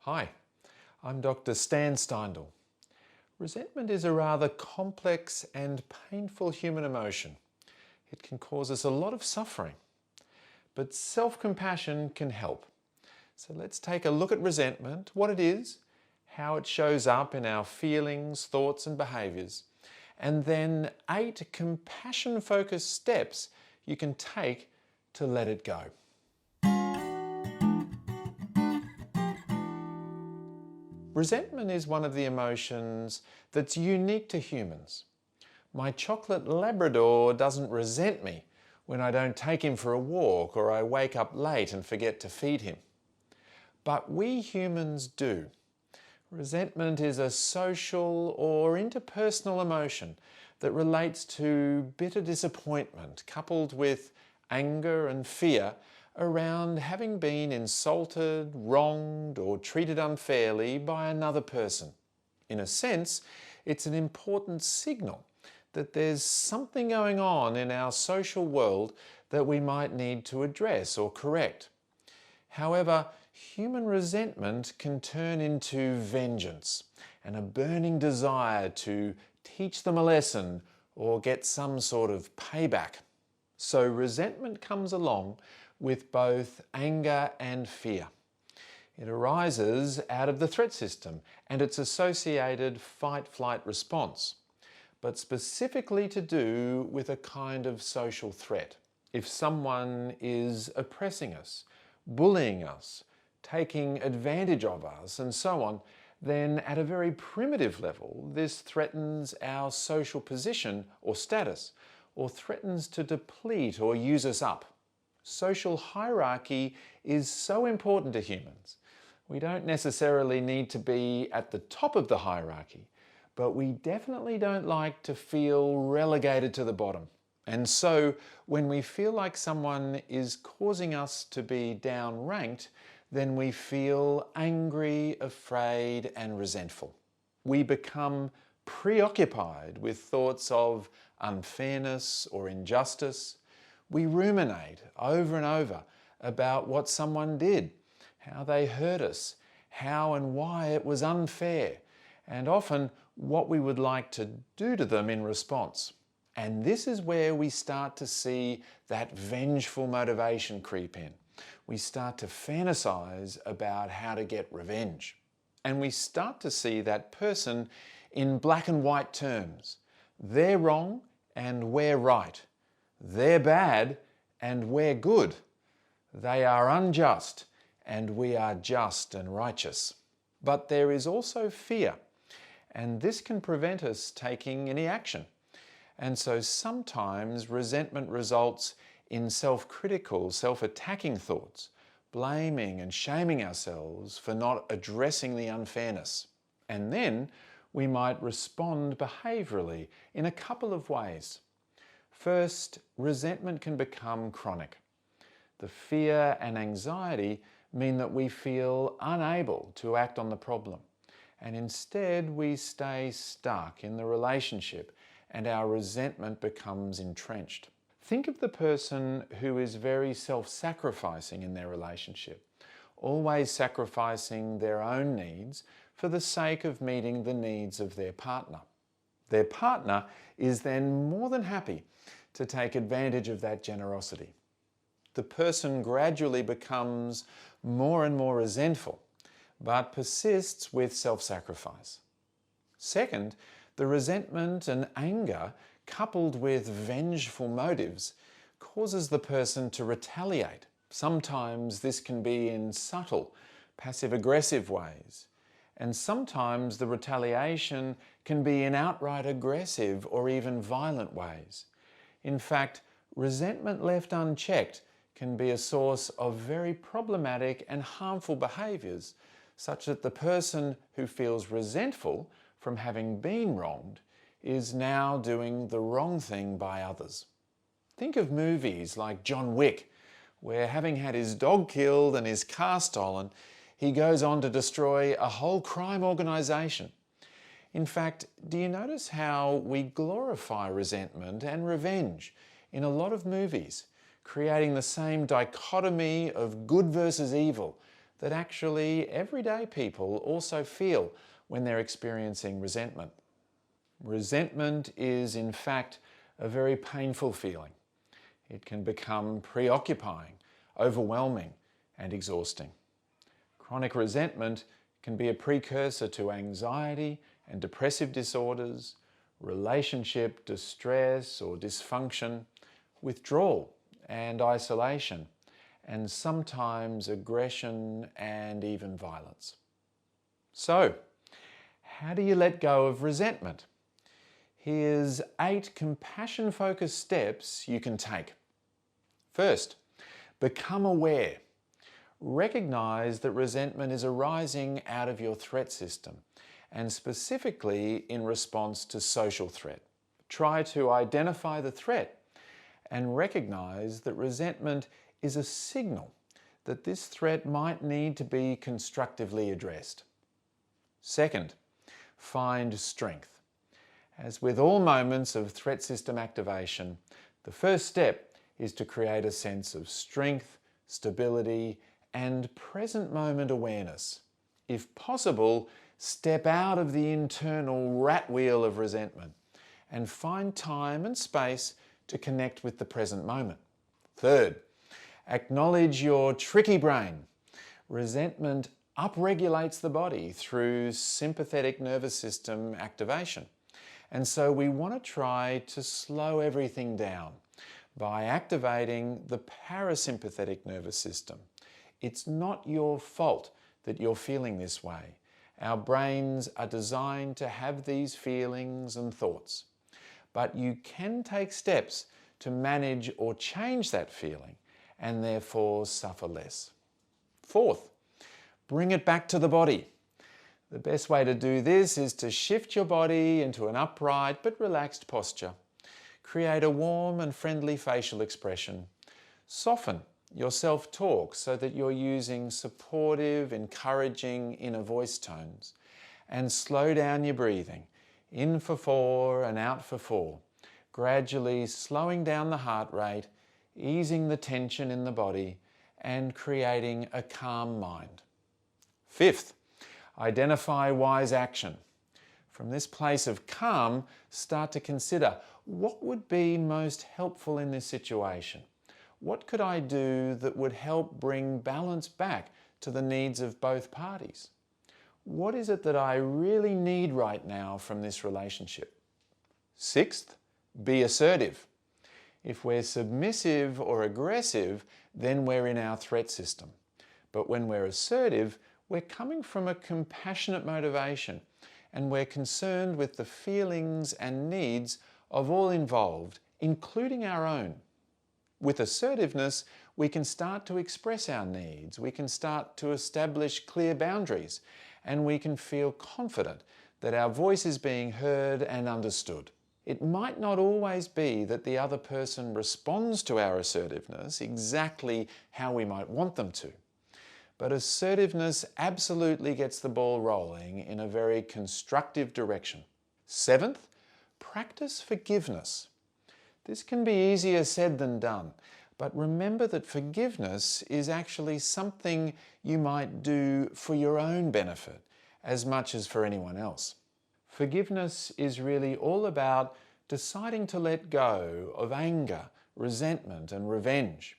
Hi, I'm Dr. Stan Steindl. Resentment is a rather complex and painful human emotion. It can cause us a lot of suffering, but self-compassion can help. So let's take a look at resentment, what it is, how it shows up in our feelings, thoughts and behaviours, and then 8 compassion-focused steps you can take to let it go. Resentment is one of the emotions that's unique to humans. My chocolate Labrador doesn't resent me when I don't take him for a walk or I wake up late and forget to feed him. But we humans do. Resentment is a social or interpersonal emotion that relates to bitter disappointment coupled with anger and fear around having been insulted, wronged or treated unfairly by another person. In a sense, it's an important signal that there's something going on in our social world that we might need to address or correct. However, human resentment can turn into vengeance and a burning desire to teach them a lesson or get some sort of payback. So resentment comes along with both anger and fear. It arises out of the threat system and its associated fight-flight response, but specifically to do with a kind of social threat. If someone is oppressing us, bullying us, taking advantage of us and so on, then at a very primitive level, this threatens our social position or status, or threatens to deplete or use us up. Social hierarchy is so important to humans. We don't necessarily need to be at the top of the hierarchy, but we definitely don't like to feel relegated to the bottom. And so when we feel like someone is causing us to be downranked, then we feel angry, afraid, and resentful. We become preoccupied with thoughts of unfairness or injustice. We ruminate over and over about what someone did, how they hurt us, how and why it was unfair, and often what we would like to do to them in response. And this is where we start to see that vengeful motivation creep in. We start to fantasize about how to get revenge. And we start to see that person in black and white terms. They're wrong and we're right. They're bad and we're good. They are unjust and we are just and righteous. But there is also fear, and this can prevent us taking any action. And so sometimes resentment results in self-critical, self-attacking thoughts, blaming and shaming ourselves for not addressing the unfairness. And then we might respond behaviourally in a couple of ways. First, resentment can become chronic. The fear and anxiety mean that we feel unable to act on the problem, and instead we stay stuck in the relationship and our resentment becomes entrenched. Think of the person who is very self-sacrificing in their relationship, always sacrificing their own needs for the sake of meeting the needs of their partner. Their partner is then more than happy to take advantage of that generosity. The person gradually becomes more and more resentful, but persists with self-sacrifice. Second, the resentment and anger, coupled with vengeful motives, causes the person to retaliate. Sometimes this can be in subtle, passive-aggressive ways, and sometimes the retaliation can be in outright aggressive or even violent ways. In fact, resentment left unchecked can be a source of very problematic and harmful behaviours, such that the person who feels resentful from having been wronged is now doing the wrong thing by others. Think of movies like John Wick, where having had his dog killed and his car stolen, he goes on to destroy a whole crime organisation. In fact, do you notice how we glorify resentment and revenge in a lot of movies, creating the same dichotomy of good versus evil that actually everyday people also feel when they're experiencing resentment. Resentment is, in fact, a very painful feeling. It can become preoccupying, overwhelming, and exhausting. Chronic resentment can be a precursor to anxiety and depressive disorders, relationship distress or dysfunction, withdrawal and isolation, and sometimes aggression and even violence. So, how do you let go of resentment? Here's 8 compassion-focused steps you can take. First, become aware. Recognize that resentment is arising out of your threat system, and specifically in response to social threat. Try to identify the threat and recognize that resentment is a signal that this threat might need to be constructively addressed. Second, find strength. As with all moments of threat system activation, the first step is to create a sense of strength, stability, and present moment awareness. If possible, step out of the internal rat wheel of resentment and find time and space to connect with the present moment. Third, acknowledge your tricky brain. Resentment upregulates the body through sympathetic nervous system activation. And so we want to try to slow everything down by activating the parasympathetic nervous system. It's not your fault that you're feeling this way. Our brains are designed to have these feelings and thoughts. But you can take steps to manage or change that feeling and therefore suffer less. Fourth, bring it back to the body. The best way to do this is to shift your body into an upright but relaxed posture. Create a warm and friendly facial expression. Soften your self-talk so that you're using supportive, encouraging inner voice tones. And slow down your breathing, in for 4 and out for 4, gradually slowing down the heart rate, easing the tension in the body, and creating a calm mind. Fifth, identify wise action. From this place of calm, start to consider what would be most helpful in this situation. What could I do that would help bring balance back to the needs of both parties? What is it that I really need right now from this relationship? Sixth, be assertive. If we're submissive or aggressive, then we're in our threat system. But when we're assertive, we're coming from a compassionate motivation, and we're concerned with the feelings and needs of all involved, including our own. With assertiveness, we can start to express our needs, we can start to establish clear boundaries, and we can feel confident that our voice is being heard and understood. It might not always be that the other person responds to our assertiveness exactly how we might want them to. But assertiveness absolutely gets the ball rolling in a very constructive direction. Seventh, practice forgiveness. This can be easier said than done, but remember that forgiveness is actually something you might do for your own benefit as much as for anyone else. Forgiveness is really all about deciding to let go of anger, resentment, and revenge,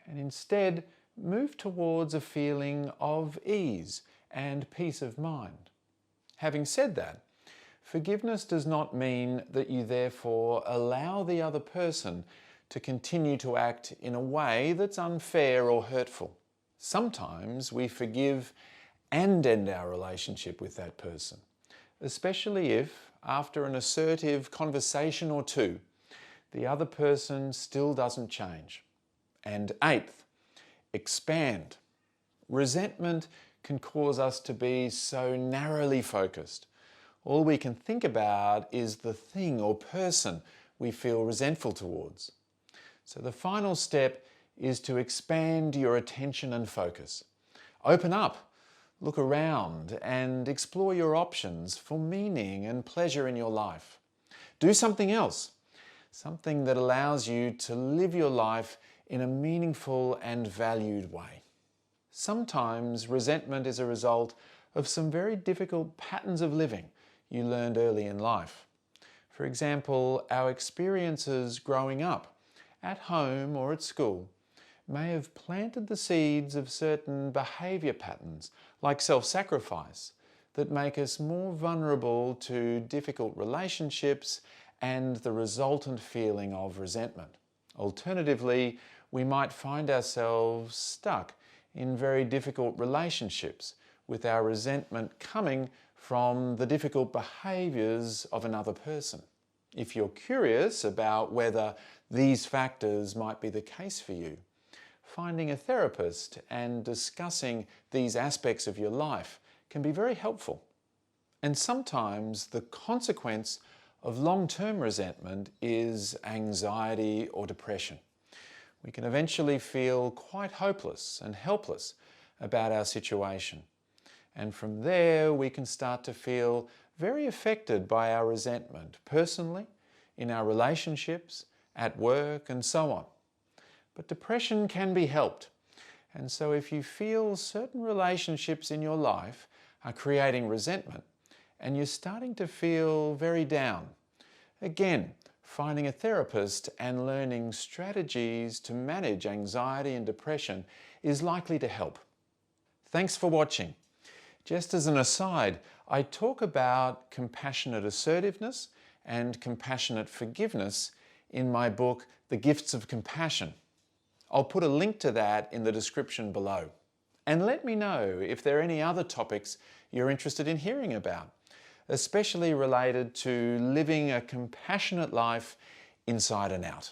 and instead move towards a feeling of ease and peace of mind. Having said that, forgiveness does not mean that you therefore allow the other person to continue to act in a way that's unfair or hurtful. Sometimes we forgive and end our relationship with that person, especially if, after an assertive conversation or two, the other person still doesn't change. And eighth, expand. Resentment can cause us to be so narrowly focused. All we can think about is the thing or person we feel resentful towards. So the final step is to expand your attention and focus. Open up, look around, and explore your options for meaning and pleasure in your life. Do something else, something that allows you to live your life in a meaningful and valued way. Sometimes resentment is a result of some very difficult patterns of living you learned early in life. For example, our experiences growing up, at home or at school, may have planted the seeds of certain behaviour patterns, like self-sacrifice, that make us more vulnerable to difficult relationships and the resultant feeling of resentment. Alternatively, we might find ourselves stuck in very difficult relationships, with our resentment coming from the difficult behaviours of another person. If you're curious about whether these factors might be the case for you, finding a therapist and discussing these aspects of your life can be very helpful. And sometimes the consequence of long-term resentment is anxiety or depression. We can eventually feel quite hopeless and helpless about our situation. And from there, we can start to feel very affected by our resentment, personally, in our relationships, at work, and so on. But depression can be helped. And so if you feel certain relationships in your life are creating resentment and you're starting to feel very down, again, finding a therapist and learning strategies to manage anxiety and depression is likely to help. Thanks for watching. Just as an aside, I talk about compassionate assertiveness and compassionate forgiveness in my book, The Gifts of Compassion. I'll put a link to that in the description below. And let me know if there are any other topics you're interested in hearing about, especially related to living a compassionate life inside and out.